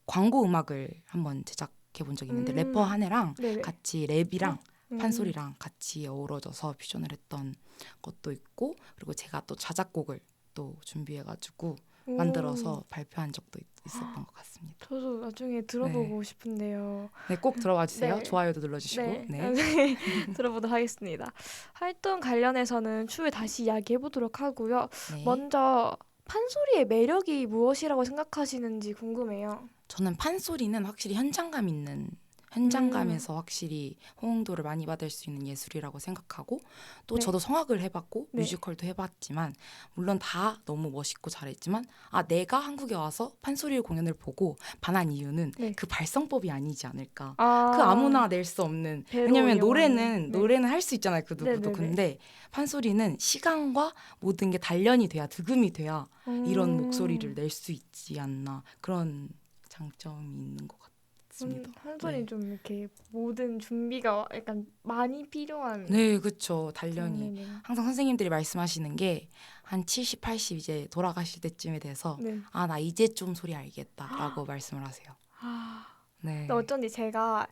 광고 음악을 한번 제작해 본 적이 있는데 래퍼 한 애랑 네네. 같이 랩이랑 판소리랑 같이 어우러져서 퓨전을 했던 것도 있고, 그리고 제가 또 자작곡을 또 준비해가지고 만들어서 발표한 적도 있었던 것 같습니다. 저도 나중에 들어보고 싶은데요. 네, 꼭 들어봐 주세요. 네. 좋아요도 눌러주시고. 네, 네. 나중에 들어보도록 하겠습니다. 활동 관련해서는 추후에 다시 이야기해보도록 하고요. 네. 먼저 판소리의 매력이 무엇이라고 생각하시는지 궁금해요. 저는 판소리는 확실히 현장감 있는, 현장감에서 확실히 호응도를 많이 받을 수 있는 예술이라고 생각하고, 또 네. 저도 성악을 해봤고 네. 뮤지컬도 해봤지만, 물론 다 너무 멋있고 잘했지만, 내가 한국에 와서 판소리 공연을 보고 반한 이유는 네. 그 발성법이 아니지 않을까. 아, 그 아무나 낼 수 없는, 배로 왜냐면 이용하는, 네. 노래는 할 수 있잖아요, 그 누구도. 네네네. 근데 판소리는 시간과 모든 게 단련이 돼야, 득음이 돼야 이런 목소리를 낼 수 있지 않나, 그런 장점이 있는 것 같습니다. 판소리 네. 좀 이렇게 모든 준비가 약간 많이 필요한. 네, 그렇죠. 단련이. 장르네요. 항상 선생님들이 말씀하시는 게 한 70, 80 이제 돌아가실 때쯤에 돼서 네. 나 이제 좀 소리 알겠다라고 말씀을 하세요. 아, 네. 근데 어쩐지 제가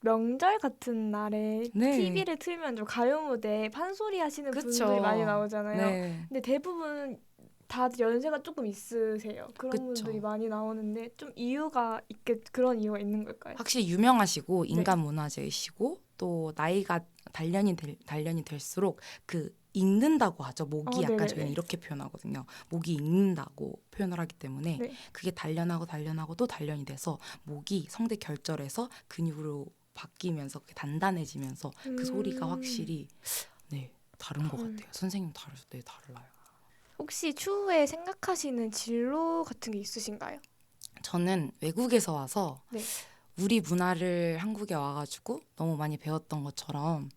명절 같은 날에 네. TV를 틀면 좀 가요 무대 판소리 하시는 그쵸. 분들이 많이 나오잖아요. 네. 근데 대부분 다들 연세가 조금 있으세요. 그런 그쵸. 분들이 많이 나오는데 좀 이유가 그런 이유가 있는 걸까요? 확실히 유명하시고 인간 문화재이시고, 또 나이가 단련이 될수록 그 읽는다고 하죠. 목이 약간 네네네. 저희는 이렇게 표현하거든요. 목이 읽는다고 표현을 하기 때문에 네. 그게 단련하고 또 단련이 돼서 목이 성대 결절에서 근육으로 바뀌면서 그게 단단해지면서 그 소리가 확실히 다른 것 헐. 같아요. 선생님 달라요. 혹시 추후에 생각하시는 진로 같은 게 있으신가요? 저는 외국에서 와서 네. 우리 문화를 한국에 와가지고 너무 많이 배웠던 것처럼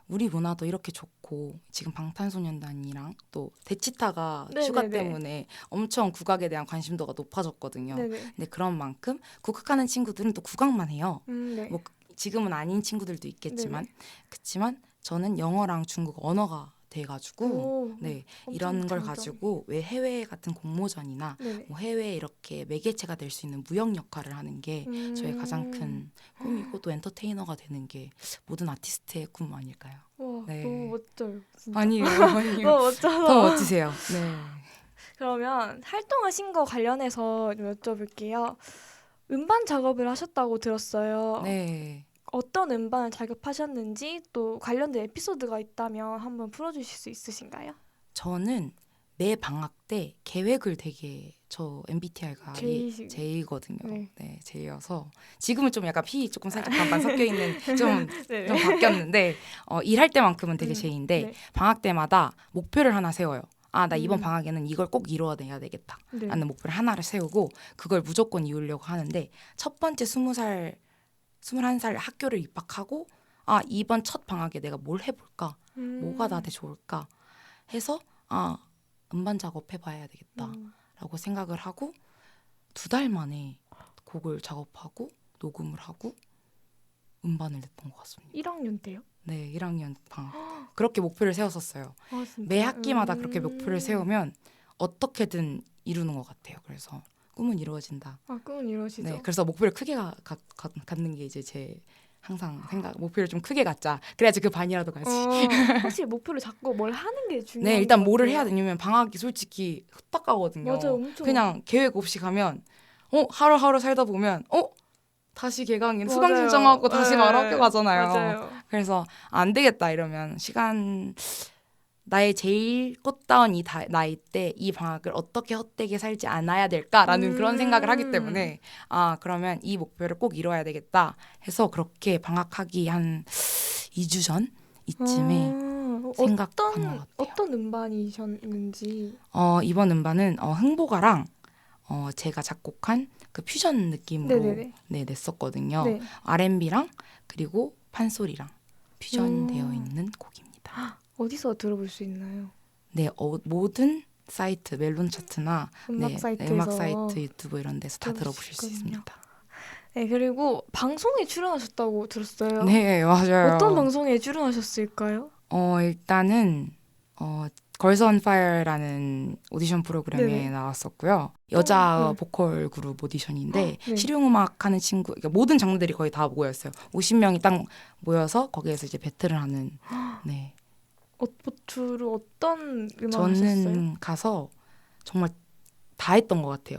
우리 문화도 이렇게 좋고, 지금 방탄소년단이랑 또 대치타가 네네네. 휴가 때문에 엄청 국악에 대한 관심도가 높아졌거든요. 네네. 근데 그런 만큼 국악하는 친구들은 또 국악만 해요. 네. 뭐 지금은 아닌 친구들도 있겠지만, 그치만 저는 영어랑 중국어 언어가 돼가지고 오, 네, 엄청 이런 걸 장점. 가지고 왜 해외 같은 공모전이나 네네. 뭐 해외 이렇게 매개체가 될 수 있는 무역 역할을 하는 게 저의 가장 큰 꿈이고, 또 엔터테이너가 되는 게 모든 아티스트의 꿈 아닐까요? 와, 네. 너무 멋져요. 진짜. 아니에요. 너무 멋져서. 더 멋지세요. 네. 그러면 활동하신 거 관련해서 좀 여쭤볼게요. 음반 작업을 하셨다고 들었어요. 네. 어떤 음반을 작업하셨는지 또 관련된 에피소드가 있다면 한번 풀어주실 수 있으신가요? 저는 매 방학 때 계획을 되게, 저 MBTI가 J거든요. 네. 네, J여서 지금은 좀 약간 P 조금 살짝 반반 섞여 있는 좀 네. 바뀌었는데, 일할 때만큼은 되게 J인데 네. 방학 때마다 목표를 하나 세워요. 나 이번 방학에는 이걸 꼭 이루어내야 되겠다 네. 라는 목표를 하나를 세우고 그걸 무조건 이루려고 하는데, 첫 번째 21살 학교를 입학하고 이번 첫 방학에 내가 뭘 해볼까, 뭐가 나한테 좋을까 해서 음반 작업해봐야 되겠다라고 생각을 하고 2달 만에 곡을 작업하고 녹음을 하고 음반을 냈던 것 같습니다. 1학년 때요? 네, 1학년 방학 그렇게 목표를 세웠었어요. 아, 진짜? 매 학기마다 그렇게 목표를 세우면 어떻게든 이루는 것 같아요. 그래서 꿈은 이루어진다. 꿈은 이루어지죠. 네, 그래서 목표를 크게 갖는 게 이제 제 항상 목표를 좀 크게 갖자. 그래야지 그 반이라도 가지. 확실히 목표를 잡고 뭘 하는 게 중요한 네, 일단 것 뭐를 같아요. 해야 되냐면 방학이 솔직히 후딱 가거든요. 맞아요, 엄청. 그냥 계획 없이 가면 하루하루 살다 보면 다시 개강인 수강 맞아요. 신청하고 다시 네, 바로 학교 가잖아요. 맞아요. 그래서 안 되겠다 이러면 나의 제일 꽃다운 나이 때 이 방학을 어떻게 헛되게 살지 않아야 될까라는 그런 생각을 하기 때문에 그러면 이 목표를 꼭 이뤄야 되겠다 해서 그렇게 방학하기 한 2주 전 이쯤에 생각한 것 같아요. 어떤 음반이셨는지. 이번 음반은 흥보가랑 제가 작곡한 그 퓨전 느낌으로 네네네. 냈었거든요. 네. R&B랑 그리고 판소리랑 퓨전되어 있는 곡입니다. 어디서 들어볼 수 있나요? 네, 모든 사이트, 멜론 차트나 음악 사이트에서 음악 사이트, 유튜브 이런 데서 다 들어볼 들어보실 수 수 있군요. 있습니다. 네, 그리고 방송에 출연하셨다고 들었어요. 네, 맞아요. 어떤 방송에 출연하셨을까요? 일단은 걸스 온 파이어라는 오디션 프로그램에 네네. 나왔었고요. 여자 네. 보컬 그룹 오디션인데 네. 실용음악 하는 친구, 그러니까 모든 장르들이 거의 다 모였어요. 50명이 딱 모여서 거기에서 이제 배틀을 하는. 네. 주로 어떤 음악 저는 하셨어요? 가서 정말 다 했던 것 같아요.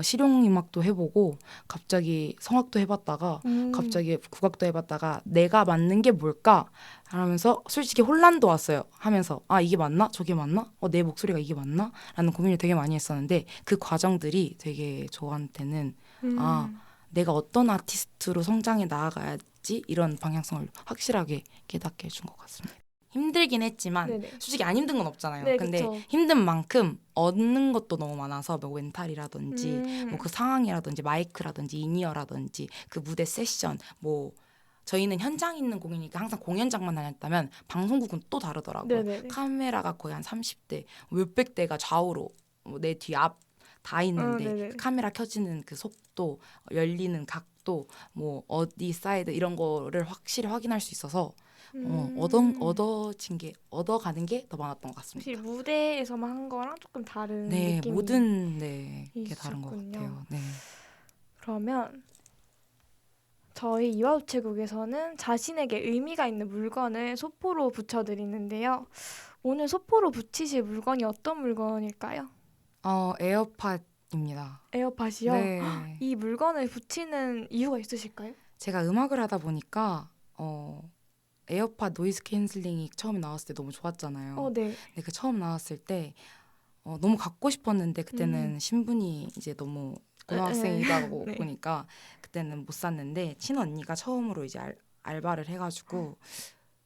실용음악도 해보고 갑자기 성악도 해봤다가 갑자기 국악도 해봤다가 내가 맞는 게 뭘까 하면서 솔직히 혼란도 왔어요. 하면서 아 이게 맞나? 저게 맞나? 내 목소리가 이게 맞나? 라는 고민을 되게 많이 했었는데 그 과정들이 되게 저한테는 아 내가 어떤 아티스트로 성장해 나아가야지 이런 방향성을 확실하게 깨닫게 해준 것 같습니다. 힘들긴 했지만 네네. 솔직히 안 힘든 건 없잖아요. 네, 근데 그쵸. 힘든 만큼 얻는 것도 너무 많아서 뭐 멘탈이라든지 뭐 그 상황이라든지 마이크라든지 인이어라든지 그 무대 세션 뭐 저희는 현장 있는 공연이니까 항상 공연장만 다녔다면 방송국은 또 다르더라고요. 네네네. 카메라가 거의 한 30대 몇백 대가 좌우로 내 뒤 앞 다 있는데 네네. 카메라 켜지는 그 속도 열리는 각도 뭐 어디 사이드 이런 거를 확실히 확인할 수 있어서 얻어가는 게 더 많았던 것 확실히 같습니다. 무대에서만 한 거랑 조금 다른 네, 느낌이 모든 게 다른 것 있었군요. 같아요. 네. 그러면 저희 이화우체국에서는 자신에게 의미가 있는 물건을 소포로 붙여드리는데요. 오늘 소포로 붙이실 물건이 어떤 물건일까요? 에어팟입니다. 에어팟이요? 네. 이 물건을 붙이는 이유가 있으실까요? 제가 음악을 하다 보니까 에어팟 노이즈 캔슬링이 처음에 나왔을 때 너무 좋았잖아요. 네. 근데 그 처음 나왔을 때 너무 갖고 싶었는데 그때는 신분이 이제 너무 고등학생이라고 네. 보니까 그때는 못 샀는데 친언니가 처음으로 이제 알바를 해가지고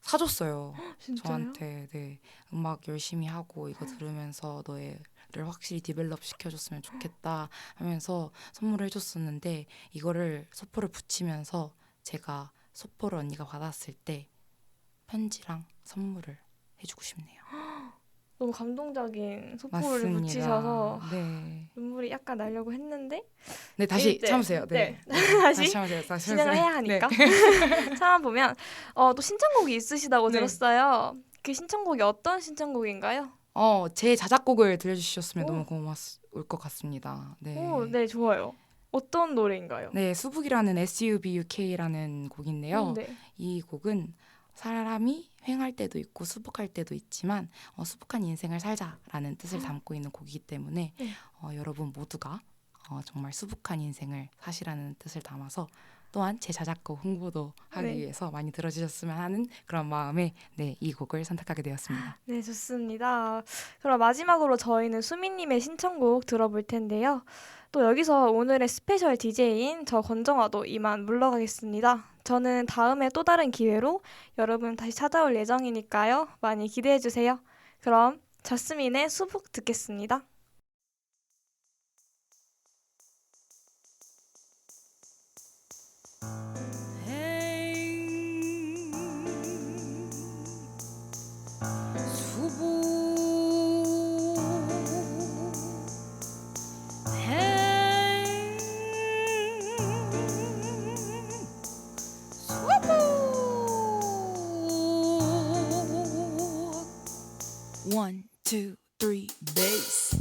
사줬어요. 진짜요? 저한테. 네. 음악 열심히 하고 이거 들으면서 너를 확실히 디벨롭 시켜줬으면 좋겠다 하면서 선물을 해줬었는데 이거를 소포를 붙이면서 제가 소포를 언니가 받았을 때 편지랑 선물을 해주고 싶네요. 너무 감동적인 소포를 맞습니다. 붙이셔서 네. 눈물이 약간 나려고 했는데 네, 다시 네. 참으세요. 네. 다시 참으세요. 다시 진행을 참으세요. 해야 하니까 네. 참아보면 또 신청곡이 있으시다고 네. 들었어요. 그 신청곡이 어떤 신청곡인가요? 제 자작곡을 들려주셨으면 오. 너무 고마울 것 같습니다. 네. 네, 좋아요. 어떤 노래인가요? 네, 수북이라는 SUBUK라는 곡인데요. 네. 이 곡은 사람이 횡할 때도 있고 수북할 때도 있지만 수북한 인생을 살자라는 뜻을 담고 있는 곡이기 때문에 네. 여러분 모두가 정말 수북한 인생을 사시라는 뜻을 담아서 또한 제 자작곡 홍보도 하기 네. 위해서 많이 들어주셨으면 하는 그런 마음에 이 곡을 선택하게 되었습니다. 네, 좋습니다. 그럼 마지막으로 저희는 수미님의 신청곡 들어볼 텐데요. 또 여기서 오늘의 스페셜 DJ인 저 권정아도 이만 물러가겠습니다. 저는 다음에 또 다른 기회로 여러분 다시 찾아올 예정이니까요. 많이 기대해주세요. 그럼 저스민의 수북 듣겠습니다. One, two, three, bass.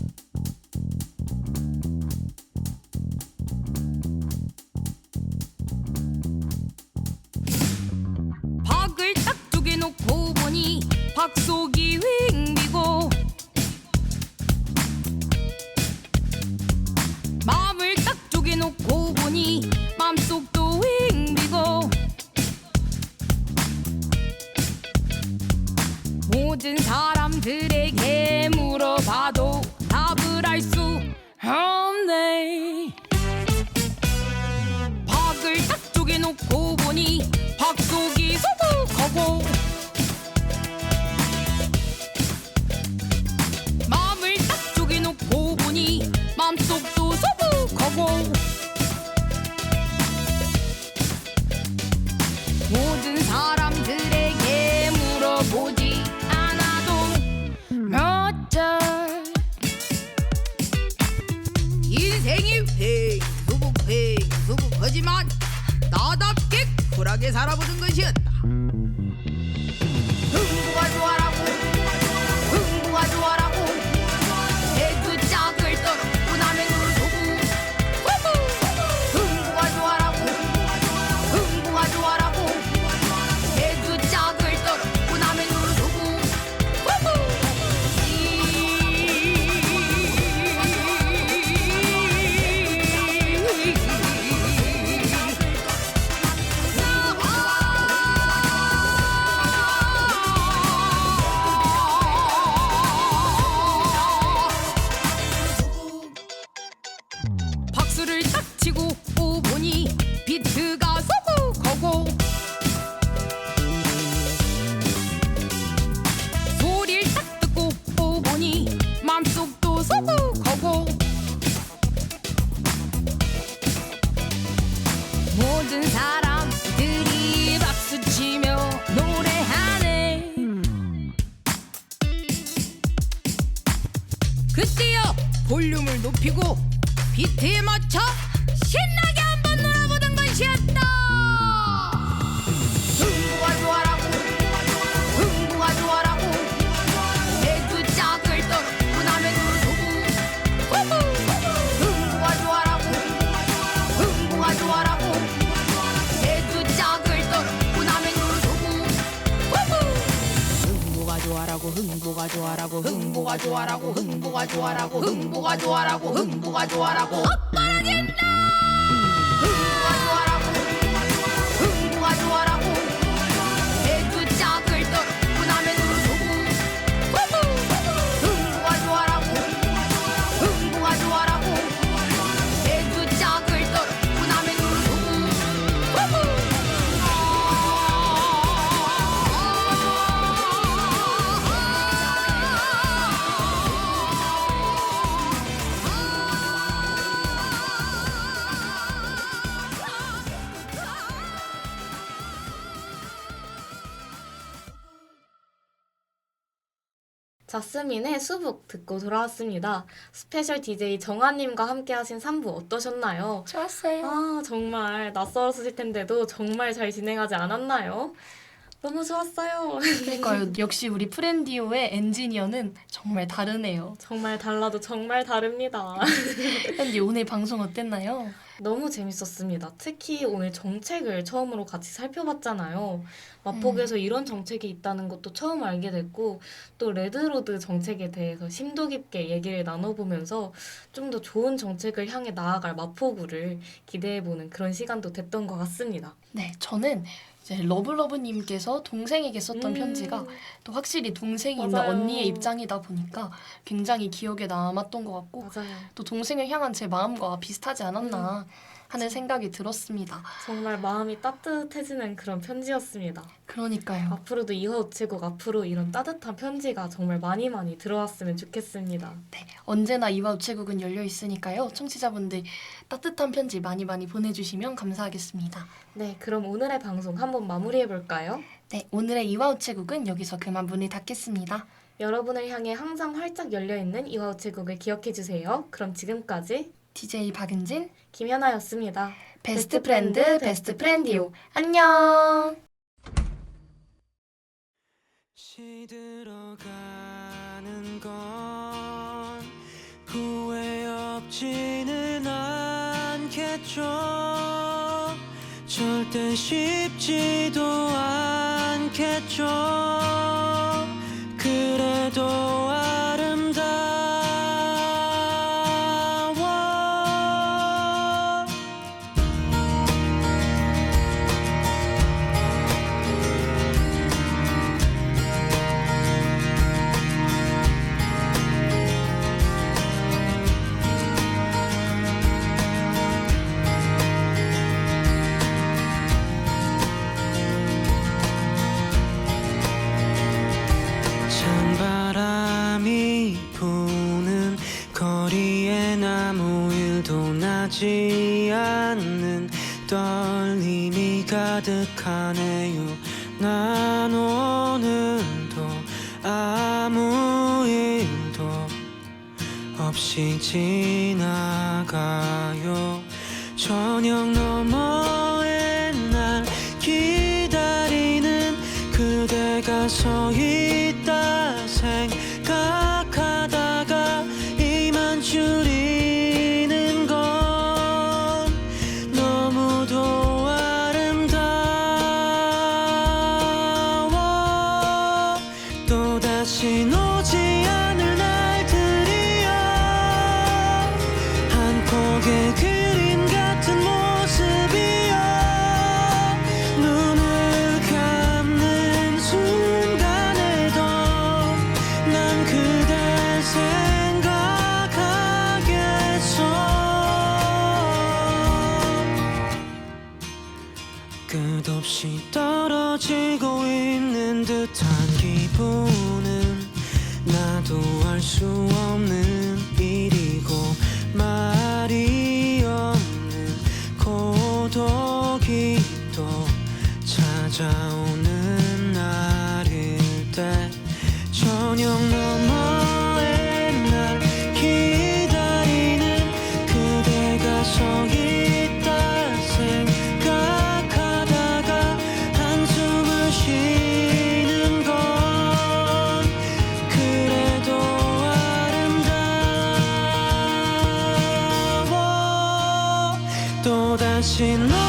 박을 딱 쪼개놓고 보니 박속이 윙비고 마음을 딱 쪼개놓고 보니 맘속도 윙비고 모든 사람들에게 물어봐도 답을 알 수 없네. 박을 딱 쪼개놓고 보니 박속이 소복하고 마음을 딱 쪼개놓고 보니 맘속도 소복하고 모든 사람들에게 물어보지 않아도 몇절 인생이 횡수북하지만 나답게 쿨하게 살아보는 것이었다. 흥부가 좋아라고 흥부가 그때야 볼륨을 높이고 비트에 맞춰 신나게 한번 놀아보던 것이었다. 흥부가 좋아라고 흥부가 좋아라고 내 두 짝을 떨어뜨리고 나면 누르고 흥부가 좋아라고 흥부가 좋아라고 내 두 짝을 떨어뜨리고 나면 누르고 흥부가 좋아라고 흥부가 좋아라고 흥부가 좋아라고 흥부가 좋아라고 흥부가 좋아라고 흥부가 좋아라고 엇바라진다. 흥부가 좋아라고 흥부가 좋아라고 내 두 짝을 떨어뜨리고 나면 누르고 흥부가 좋아라고 흥부가 좋아라고 내 두 짝을 떨어뜨리고 나면 누르고 자스민의 수북 듣고 돌아왔습니다. 스페셜 DJ 정아님과 함께 하신 3부 어떠셨나요? 좋았어요. 아, 정말 낯설었을 텐데도 정말 잘 진행하지 않았나요? 너무 좋았어요. 그러니까요. 역시 우리 프렌디오의 엔지니어는 정말 다르네요. 정말 달라도 정말 다릅니다. 프렌디 오늘 방송 어땠나요? 너무 재밌었습니다. 특히 오늘 정책을 처음으로 같이 살펴봤잖아요. 마포구에서 이런 정책이 있다는 것도 처음 알게 됐고 또 레드로드 정책에 대해서 심도 깊게 얘기를 나눠보면서 좀 더 좋은 정책을 향해 나아갈 마포구를 기대해보는 그런 시간도 됐던 것 같습니다. 네, 저는 이제 러블러브님께서 동생에게 썼던 편지가 또 확실히 동생이 있는 맞아요. 언니의 입장이다 보니까 굉장히 기억에 남았던 것 같고 맞아요. 또 동생을 향한 제 마음과 비슷하지 않았나 하는 생각이 들었습니다. 정말 마음이 따뜻해지는 그런 편지였습니다. 그러니까요. 앞으로도 이화 우체국 앞으로 이런 따뜻한 편지가 정말 많이 들어왔으면 좋겠습니다. 네, 언제나 이화 우체국은 열려 있으니까요. 청취자분들 따뜻한 편지 많이 보내주시면 감사하겠습니다. 네, 그럼 오늘의 방송 한번 마무리해볼까요? 네, 오늘의 이화 우체국은 여기서 그만 문을 닫겠습니다. 여러분을 향해 항상 활짝 열려있는 이화 우체국을 기억해주세요. 그럼 지금까지 DJ 박은진, 김현아였습니다. 베스트 프렌드, 베스트 프렌디오. 안녕! 시들어가는 건 후회 없지는 않겠죠. 절대 쉽지도 않겠죠. 그래도 아름다워. 찬바람이 부는 거리에 아무 일도 나지 않는 떨림이 가득하네요. 난 오늘도 아무 일도 없이 지나가요. 저녁 너머의 날 기다리는 그대가 서 있다 생각하다가 이만 줄이는 건 너무도 아름다워. 또다시 오지 않을 날들이여 한 폭의 그림 같은 모습이여 눈을 감는 순간에도 난 그댈 생각하겠어. 끝없이 떨어지고 있는 듯한 기분은 나도 알 수 없는 일이고 말이 없는 고독이 또 찾아오는 날일 때 저녁 너머의 날 다시 널